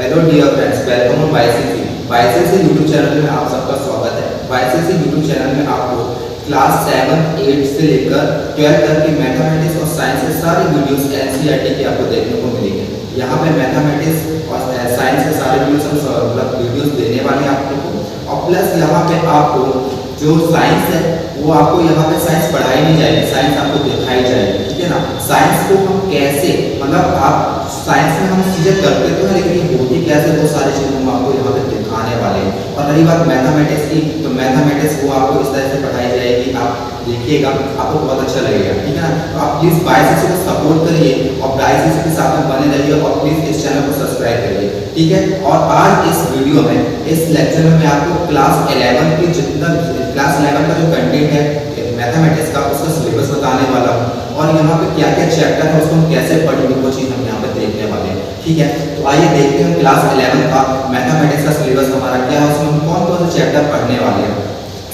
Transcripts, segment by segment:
Hello dear friends, welcome on YCC. YCC YouTube channel में आप सबका स्वागत है। वाईसीसी यूट्यूब चैनल में आपको क्लास 7, 8 से लेकर 12 तक की मैथमेटिक्स और साइंस के सारे वीडियोस एनसीईआरटी के आपको देखने को मिलेंगे। यहाँ पे मैथमेटिक्स और साइंस के सारे वीडियोस देने वाले हैं आप लोगों को, और प्लस यहाँ पे आपको जो साइंस है वो आपको यहाँ पे साइंस पढ़ाई नहीं जाएगी, साइंस आपको दिखाई जाएगी, ठीक है ना। साइंस को हम कैसे, मतलब आप साइंस में हम चीज़ें करते तो हैं लेकिन ये होती कैसे, वो सारी चीज़ें हम आपको यहाँ पे दिखाने वाले हैं। और रही बात मैथमेटिक्स की, तो मैथमेटिक्स वो आपको इस तरह से पढ़ाई जाएगी, आप देखिएगा आपको बहुत अच्छा लगेगा, ठीक है ना। तो आप प्लीज़ वाईसीसी को सपोर्ट करिए और वाईसीसी के साथ में बने रहिए और प्लीज़ इस चैनल को सब्सक्राइब करिए, ठीक है। और आज इस वीडियो में, इस लेक्चर में मैं आपको क्लास 11 की जितना क्लास 11 का जो कंटेंट है मैथमेटिक्स का, उसका सिलेबस बताने वाला हूँ, और यहाँ पे क्या क्या चैप्टर है उसको हम कैसे पढ़ेंगे वो चीज़ हम यहाँ पे देखने वाले हैं, ठीक है। तो आइए देखते हैं क्लास 11 का मैथमेटिक्स का सिलेबस हमारा क्या है, उसमें हम कौन कौन से चैप्टर पढ़ने वाले हैं।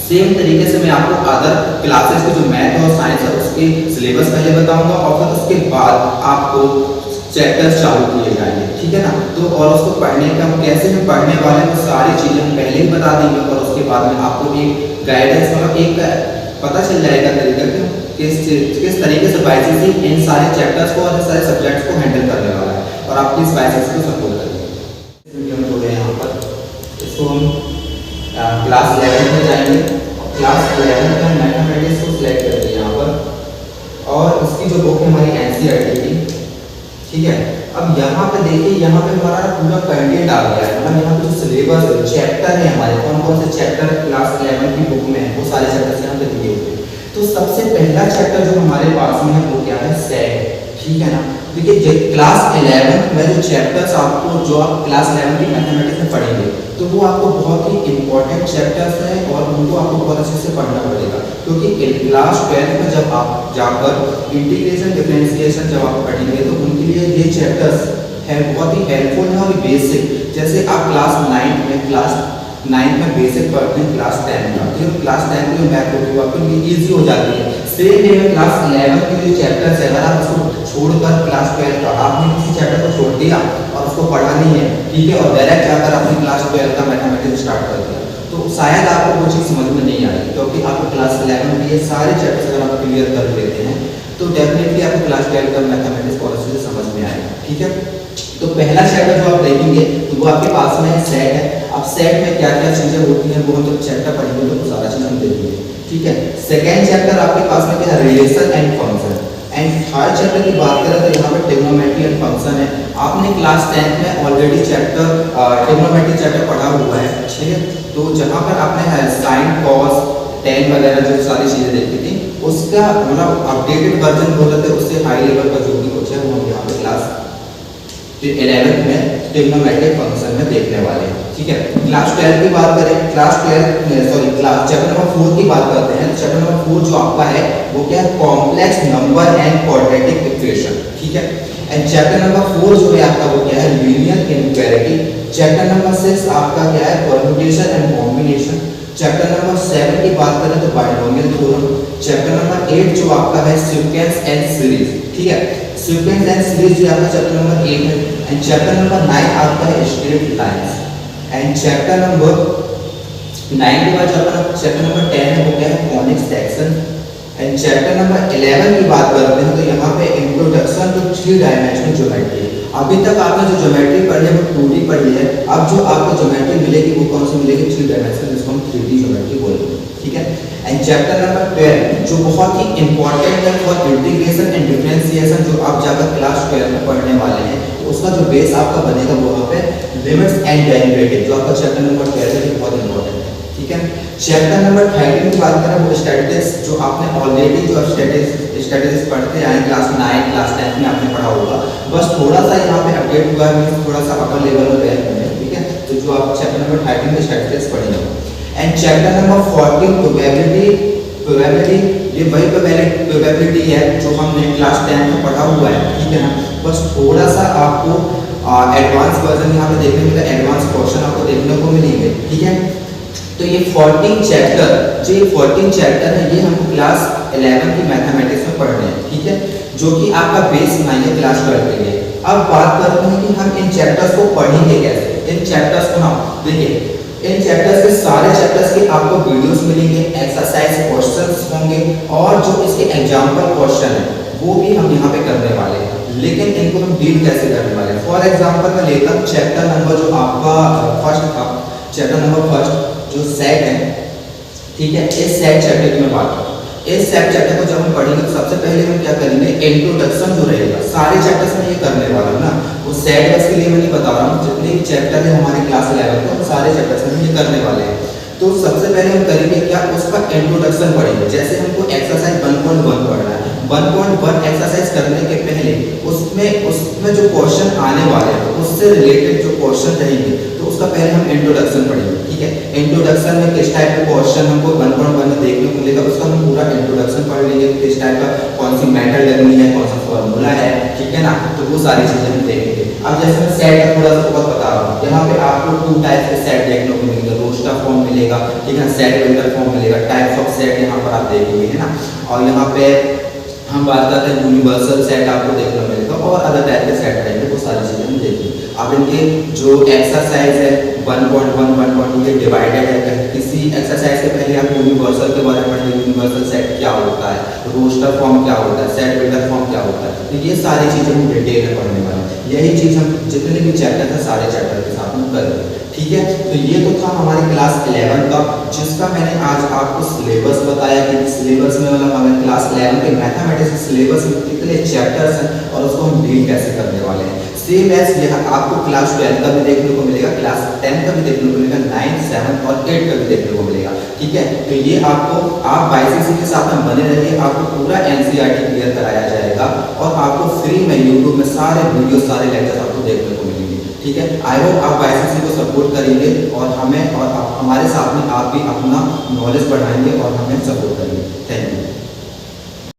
सेम तरीके से मैं आपको अदर क्लासेस के जो मैथ और साइंस है उसके सिलेबस पहले बताऊंगा, और फिर उसके बाद आपको चैप्टर्स चालू किए जाएंगे, ठीक है ना। तो और उसको पढ़ने का हम कैसे हम पढ़ने वाले हैं वो सारी चीज़ें हम पहले ही बता देंगे, और उसके बाद में आपको एक गाइडेंस, मतलब एक पता चल जाएगा तरीका कि किस तरीके से वाईसीसी इन सारे चैप्टर्स को और इन सारे सब्जेक्ट्स को हैंडल करने वाला है, और आप प्लीज वाईसीसी को सपोर्ट करिए। हम हो गए यहाँ पर, इसको हम क्लास 11 में जाएंगे, और क्लास 11 में मैथमेटिक्स को सिलेक्ट करेंगे यहाँ पर, और इसकी जो बुक है हमारी एनसीईआरटी की, ठीक है। अब यहाँ पे देखिए, यहाँ पे हमारा पूरा कंटेंट आ गया है, मतलब यहाँ पे जो सिलेबस है, चैप्टर है हमारे, कौन कौन से चैप्टर क्लास 11 की बुक में है वो सारे चैप्टर यहाँ पे दिए हुए हैं। तो सबसे पहला चैप्टर जो हमारे पास में है वो क्या है, सेट, ठीक है ना। देखिए क्लास 11 में जो चैप्टर्स आपको, जो आप क्लास 11 की मैथमेटिक्स में पढ़ेंगे, तो वो आपको बहुत ही इंपॉर्टेंट चैप्टर्स हैं और उनको आपको बहुत अच्छे से पढ़ना पड़ेगा, क्योंकि क्लास 12 में जब आप जाकर इंटीग्रेशन डिफरेंशिएशन जब आप पढ़ेंगे तो उनके लिए ये चैप्टर्स है बहुत ही हेल्पफुल है और बेसिक। जैसे आप क्लास 9 में बेसिक पढ़ते हैं, क्लास 10 में आते हैं, क्लास 10 की जो मैथ होती है आपके लिए ईजी हो जाती है। सेम वे में क्लास 11 के जो चैप्टर्स है, अगर आप उसको छोड़कर क्लास 12 का आपने किसी चैप्टर को छोड़ दिया और उसको पढ़ा नहीं है, ठीक है, और डायरेक्ट जाकर आपने क्लास 12 का मैथमेटिक्स स्टार्ट कर दिया, तो शायद आपको वो चीज़ समझ में नहीं आएगी, क्योंकि आपको क्लास 11 में ये सारे चैप्टर्स अगर आप क्लियर कर लेते हैं तो डेफिनेटली आपको क्लास 12 का मैथमेटिक्स बहुत अच्छे से समझ में आएगा, ठीक है। तो पहला चैप्टर जो आप देखेंगे तो वो आपके पास में सेट है। अब सेट में क्या क्या चीज़ें होती हैं वो हम जब चैप्टर पढ़ेंगे तो सारा चीज़ हम देखेंगे, ठीक है। सेकेंड चैप्टर आपके पास में क्या है, relation and function. And third chapter की बात करें तो यहाँ पे ट्रिग्नोमेट्री एंड फंक्शन है। आपने क्लास 10 में ऑलरेडी चैप्टर ट्रिग्नोमेट्री चैप्टर पढ़ा हुआ है, ठीक है। तो जहाँ पर आपने साइन कॉस टेन वगैरह जो सारी चीज़ें देखी थी, उसका मतलब अपडेटेड वर्जन बोलते थे, उससे हाई लेवल का जो भी कुछ है वो हम यहाँ पे क्लास 11 में ट्रिग्नोमेट्रिक फंक्शन में देखने वाले हैं, ठीक है। क्लास 12 की बात करें, क्लास चैप्टर नंबर 4 की बात करते हैं। चैप्टर नंबर 4 जो आपका है वो क्या है, complex number and quadratic equation, ठीक है। एंड चैप्टर नंबर 4 जो है आपका वो क्या है, लीनियर इनइक्वालिटी। चैप्टर नंबर 6 आपका क्या है, permutation and combination. Chapter number 7 की बात करें तो बाइनोमियल थ्योरम। चैप्टर नंबर 8 जो आपका है, सीक्वेंस एंड सीरीज, ठीक है। सीक्वेंस एंड सीरीज जो आपका चैप्टर नंबर 8 है। एंड चैप्टर नंबर 9 आपका है straight lines. And chapter number 9 के बाद चैप्टर नंबर 10 है वो क्या है, conic section. And chapter number 11 की बात करते हैं तो यहाँ पे इंट्रोडक्शन टू 3 डायमेंशनल ज्योमेट्री। अभी तक आपने जो ज्योमेट्री पढ़ी है वो 2D पढ़ी है, अब जो आपको ज्योमेट्री मिलेगी वो कौन सी मिलेगी, 3 डायमेंशनल, जिसको हम 3D ज्योमेट्री बोलते हैं, ठीक है। एंड चैप्टर नंबर 12 जो बहुत ही इंपॉर्टेंट है फॉर इंटीग्रेशन एंड डिफरेंशिएशन, जो आप जाकर क्लास 12 में पढ़ने वाले हैं, तो उसका जो बेस आपका बनेगा वो वहाँ पे लिमिट्स एंड डेरिवेटिव, जो आपका चैप्टर नंबर 12 है बहुत इंपॉर्टेंट है, ठीक है। चैप्टर नंबर 13 की बात करें वो स्टैटिस्टिक्स, जो आपने ऑलरेडी जो स्टैटिस्टिक्स पढ़ते आए क्लास 9 क्लास 10 में आपने पढ़ा होगा, बस थोड़ा सा यहाँ पे अपडेट हुआ है, थोड़ा सा अपर लेवल में गए हैं, ठीक है। तो जो आप चैप्टर नंबर 13 में स्टैटिस्टिक्स पढ़ेंगे। एंड चैप्टर नंबर 14 प्रोबेबिलिटी, ये वही प्रोबेबिलिटी है जो हमने क्लास 10 में पढ़ा हुआ है, ठीक है ना। बस थोड़ा सा आपको एडवांस वर्जन यहाँ पे देखने मिला, एडवांस क्वेश्चन आपको देखने को मिलेंगे, ठीक है। तो ये 14 चैप्टर है, ये हमको क्लास 11 की मैथमेटिक्स में पढ़ने हैं, ठीक है, जो कि आपका बेस बनाइए क्लास 12 के लिए। अब बात करते हैं कि हम इन चैप्टर्स को पढ़ेंगे कैसे। देखिए इन चैप्टर्स के सारे चैप्टर्स के आपको वीडियोस मिलेंगे, एक्सरसाइज क्वेश्चंस होंगे और जो इसके एग्जांपल क्वेश्चन है वो भी हम यहाँ पे करने वाले हैं। लेकिन इनको हम डील कैसे करने वाले हैं? फॉर एग्जांपल मैं लेता हूँ चैप्टर नंबर जो आपका फर्स्ट था, चैप्टर नंबर फर्स्ट जो सेट है, ठीक है, इस सेट चैप्टर की मैं बात करूँ। इस सेट चैप्टर को जब हम पढ़ेंगे तो सबसे पहले हम क्या करेंगे, इंट्रोडक्शन जो रहेगा, सारे चैप्टर्स में ये करने वाला हूँ ना, वो सेट बस के लिए मैं नहीं बता रहा हूँ, जितने भी चैप्टर है हमारे क्लास 11 में सारे चैप्टर्स में ये करने वाले हैं। तो सबसे पहले हम करेंगे क्या, उसका इंट्रोडक्शन पढ़ेंगे। जैसे हमको एक्सरसाइज 1.1 पढ़ना है, 1.1 एक्सरसाइज करने के पहले उसमें जो क्वेश्चन आने वाले हैं उससे रिलेटेड जो क्वेश्चन रहेंगे तो उसका पहले हम इंट्रोडक्शन पढ़ेंगे, ठीक है। इंट्रोडक्शन में किस टाइप के क्वेश्चन हमको 1.1 में देखने को मिलेगा, उसका हम पूरा इंट्रोडक्शन पढ़ लेंगे। किस टाइप का, कौन सी मेथड लगनी है, कौन सा फॉर्मूला है, ठीक है ना, तो वो सारी चीजें हम देखेंगे। अब जैसे मैं सेट का थोड़ा सा बहुत बता रहा हूँ, यहाँ पे आपको 2 टाइप के सेट देखने को मिलेंगे, रोस्टर फॉर्म मिलेगा, ठीक है, सेट वेक्टर फॉर्म मिलेगा, टाइप्स ऑफ सेट यहाँ पर आप देखेंगे, है ना। और यहाँ पे हम बात करते हैं यूनिवर्सल सेट आपको देखने को मिलेगा और अदर टाइप के सेट रहेंगे, वो सारी चीजें हम देखेंगे। अब इनके जो एक्सरसाइज है 1.1 1.2 ये डिवाइडेड है। किसी एक्सरसाइज के पहले आप यूनिवर्सल के बारे में पढ़ेंगे, यूनिवर्सल सेट क्या होता है, रोस्टर फॉर्म क्या होता है, सेट वेक्टर फॉर्म क्या होता है, तो ये सारी चीजें हम डिटेल में पढ़ने वाले हैं। यही चीज हम जितने भी चैप्टर है सारे चैप्टर के साथ में करेंगे, ठीक है। तो ये तो था हमारे क्लास 11 का, जिसका मैंने आज आपको सिलेबस बताया कि सिलेबस में मतलब हमें क्लास 11 के मैथमेटिक्स सिलेबस में कितने चैप्टर्स हैं और उसको हम डील कैसे करने वाले हैं। सेम एज यहाँ आपको क्लास 12 का भी देखने को मिलेगा, क्लास 10 का भी देखने को मिलेगा, 9, 7 और 8 का भी देखने को मिलेगा, ठीक है। तो ये आपको आप YCC के साथ में बने रहिए, आपको पूरा NCERT क्लियर कराया जाएगा और आपको फ्री में यूट्यूब में सारे वीडियो सारे लेक्चर आपको देखने को मिलेंगे, ठीक है। आई होप आप YCC को सपोर्ट करेंगे और हमें और हमारे साथ में आप भी अपना नॉलेज बढ़ाएंगे और हमें सपोर्ट